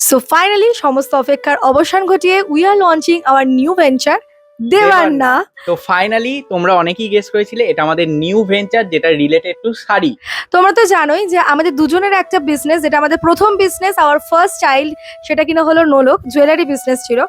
So finally সমস্ত অপেক্ষার অবসান ঘটিয়ে we are launching our new venture Debanna. তো ফাইনালি তোমরা অনেকেই গেস করেছিলে এটা আমাদের নিউ ভেঞ্চার যেটা রিলেটেড টু শাড়ি। তোমরা তো জানোই যে আমাদের দুজনের একটা বিজনেস, যেটা আমাদের প্রথম বিজনেস, আওয়ার ফার্স্ট চাইল্ড, সেটা কিনা হলো নোলক জুয়েলারি বিজনেস ছিল।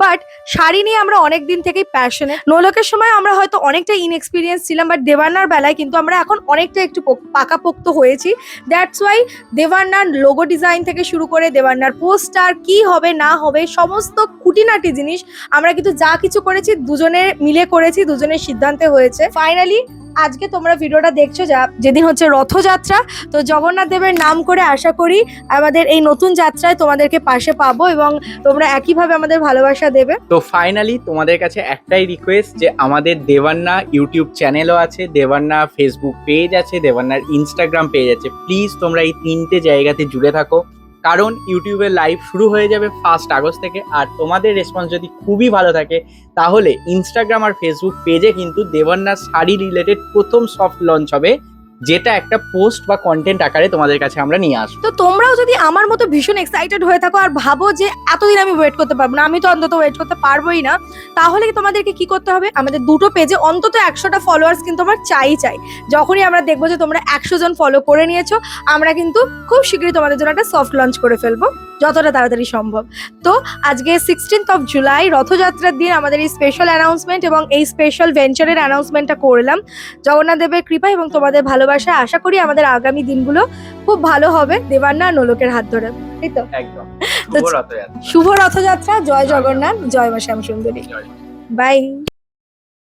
বাট শাড়ি নিয়ে আমরা অনেক দিন থেকেই প্যাশনেট। নোলকের সময় আমরা হয়তো অনেকটা ইনএক্সপিরিয়েন্স ছিলাম, বাট দেবান্নার বেলায় কিন্তু আমরা এখন অনেকটা একটু পাকাপোক্ত হয়েছি। দ্যাটস ওয়াই দেবান্নার লোগো ডিজাইন থেকে শুরু করে দেবান্নার পোস্টার কি হবে না হবে সমস্ত খুঁটিনাটি জিনিস আমরা কিন্তু যা কিছু করেছি দুজনে মিলে করেছি, দুজনের সিদ্ধান্তে হয়েছে। ফাইনালি আজকে তোমরা ভিডিওটা দেখছো যেদিন হচ্ছে রথযাত্রা, তো জগন্নাথ দেবের নাম করে আশা করি আমাদের এই নতুন যাত্রায় তোমাদেরকে পাশে পাবো এবং তোমরা একইভাবে আমাদের ভালোবাসা দেবে। তো ফাইনালি তোমাদের কাছে একটাই রিকোয়েস্ট যে আমাদের দেবান্না ইউটিউব চ্যানেলও আছে, দেবান্না ফেসবুক পেজ আছে, দেবান্নার ইনস্টাগ্রাম পেজ আছে। প্লিজ তোমরা এই তিনটে জায়গাতে জুড়ে থাকো, কারণ ইউটিউবে লাইভ শুরু হয়ে যাবে 1 আগস্ট থেকে। আর তোমাদের রেসপন্স যদি খুবই ভালো থাকে তাহলে ইনস্টাগ্রাম আর ফেসবুক পেজে কিন্তু দেবান্নার শাড়ি রিলেটেড প্রথম সফট লঞ্চ হবে, যেটা একটা পোস্ট বা কন্টেন্ট আকারে তোমাদের কাছে আমরা নিয়ে আসবো। তো তোমরাও যদি আমার মতো ভীষণ এক্সাইটেড হয়ে থাকো আর ভাবো যে এতদিন আমি ওয়েট করতে পারবো না, আমি তো অন্তত ওয়েট করতে পারবোই না, তাহলে তোমাদেরকে কি করতে হবে, আমাদের দুটো পেজে অন্তত 100টা ফলোয়ার্স কিন্তু আমার চাই। যখনই আমরা দেখবো যে তোমরা 100 জন ফলো করে নিয়েছো, আমরা কিন্তু খুব শীঘ্রই তোমাদের জন্য একটা সফট লঞ্চ করে ফেলবো, যতটা তাড়াতাড়ি সম্ভব। তো আজকে 16th জুলাই রথযাত্রার দিন আমাদের এই স্পেশাল অ্যানাউন্সমেন্ট এবং এই স্পেশাল ভেঞ্চারের অ্যানাউন্সমেন্টটা করলাম দেবান্না দেবের কৃপা এবং তোমাদের ভালোবাসায়। আশা করি আমাদের আগামী দিনগুলো খুব ভালো হবে দেবান্না আর নোলকের হাত ধরে, তাই তো? একদম। শুভ রথযাত্রা, জয় জগন্নাথ, জয় মা শ্যামসুন্দরী, বাই।